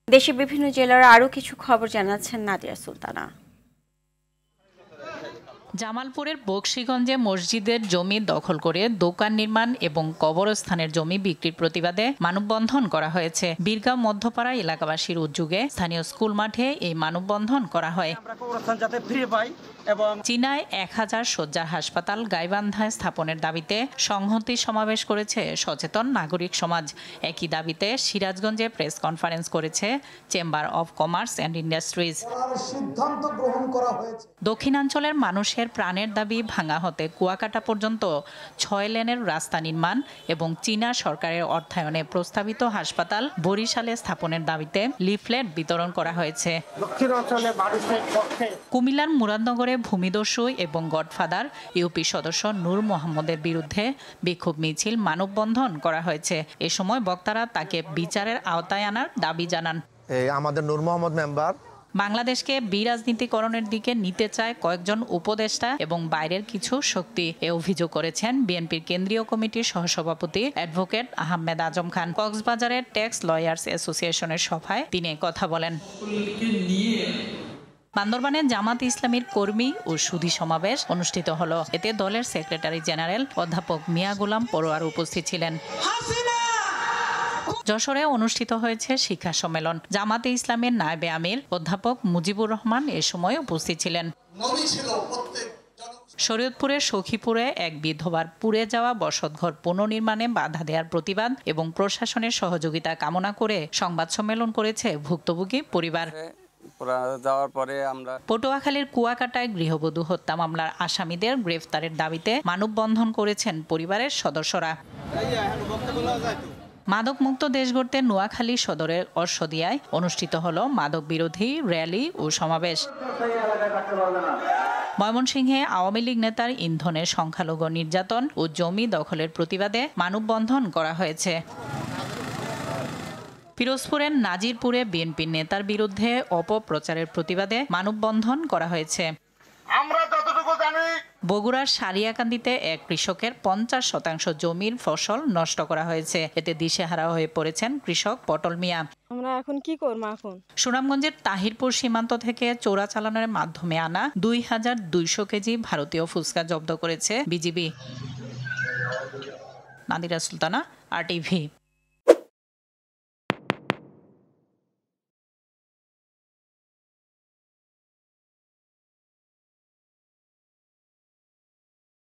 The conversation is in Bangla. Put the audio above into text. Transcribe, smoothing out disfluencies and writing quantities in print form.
দেশের বিভিন্ন জেলার আরও কিছু খবর জানাচ্ছেন নাদিয়া সুলতানা। জামালপুরের বকশীগঞ্জে মসজিদের জমি দখল করে দোকান নির্মাণ এবং কবরস্থানের জমি বিক্রির প্রতিবাদে মানববন্ধন করা হয়েছে। বীরগাঁও মধ্যপাড়া এলাকাবাসীর উদ্যোগে স্থানীয় স্কুল মাঠে এই মানববন্ধন করা হয়। চীনায় 1000 শয্যার হাসপাতাল গাইবান্ধায় স্থাপনের দাবিতে সংহতি সমাবেশ করেছে সচেতন নাগরিক সমাজ। একই দাবিতে সিরাজগঞ্জে প্রেস কনফারেন্স করেছে chamber of commerce and industries. দক্ষিণাঞ্চলের মানুষের প্রাণের দাবি ভাঙা হতে কুয়াকাটা পর্যন্ত 6 লেনের রাস্তা নির্মাণ এবং চীনা সরকারের অর্থায়নে প্রস্তাবিত হাসপাতাল বরিশালে স্থাপনের দাবিতে লিফলেট বিতরণ করা হয়েছে। কুমিল্লার মুরাদনগরে ভূমিদস্যু এবং গডফাদার ইউপি সদস্য নূর মোহাম্মদের বিরুদ্ধে বিক্ষোভ মিছিল মানববন্ধন করা হয়েছে। এ সময় বক্তারা তাকে বিচারের আওতায় আনার দাবি জানান। আমাদের নূর মোহাম্মদ মেম্বার বাংলাদেশকে বিরাজনীতিকরণের দিকে নিতে চায় কয়েকজন উপদেষ্টা এবং বাইরের কিছু শক্তি, এ অভিযোগ করেছেন বিএনপির কেন্দ্রীয় কমিটির সহসভাপতি অ্যাডভোকেট আহমেদ আজম খান। কক্সবাজারের ট্যাক্স লয়ার্স অ্যাসোসিয়েশনের সভায় তিনি কথা বলেন। বান্দরবানে জামাত ইসলামীর কর্মী ও সুধী সমাবেশ অনুষ্ঠিত হলো। এতে দলের সেক্রেটারি জেনারেল অধ্যাপক মিয়া গোলাম পরোয়ার উপস্থিত ছিলেন। যশোরে অনুষ্ঠিত হয়েছে শিক্ষা সম্মেলন। জামাতে ইসলামের নায়েবে আমির অধ্যাপক মুজিবুর রহমান এ সময় উপস্থিত ছিলেন। শরীয়তপুরের সখীপুরে এক বিধবার পুড়ে যাওয়া বসতঘর পুনর্নির্মাণে বাধা দেওয়ার প্রতিবাদ এবং প্রশাসনের সহযোগিতা কামনা করে সংবাদ সম্মেলন করেছে ভুক্তভোগী পরিবার। পটুয়াখালীর কুয়াকাটায় গৃহবধূ হত্যা মামলার আসামিদের গ্রেফতারের দাবিতে মানববন্ধন করেছেন পরিবারের সদস্যরা। মাদকমুক্ত দেশ গড়তে নোয়াখালী সদরের অশ্বদিয়ায় অনুষ্ঠিত হলো মাদক বিরোধী র্যালি ও সমাবেশ। ময়মনসিংহে আওয়ামী লীগ নেতার ইন্ধনে সংখ্যালঘু নির্যাতন ও জমি দখলের প্রতিবাদে মানববন্ধন করা হয়েছে। পিরোজপুরের নাজিরপুরে বিএনপি নেতার বিরুদ্ধে অপপ্রচারের প্রতিবাদে মানববন্ধন করা হয়েছে। বগুড়ার সারিয়াকান্দিতে এক কৃষকের 50% জমির ফসল নষ্ট করা হয়েছে। এতে দিশেহারা হয়ে পড়েছেন কৃষক পটল মিয়া। আমরা এখন কি করব? এখন সুনামগঞ্জের তাহিরপুর সীমান্ত থেকে চোরাচালানের মাধ্যমে আনা 2200 কেজি ভারতীয় ফুচকা জব্দ করেছে বিজিবি। নাদিরা সুলতানা, RTV।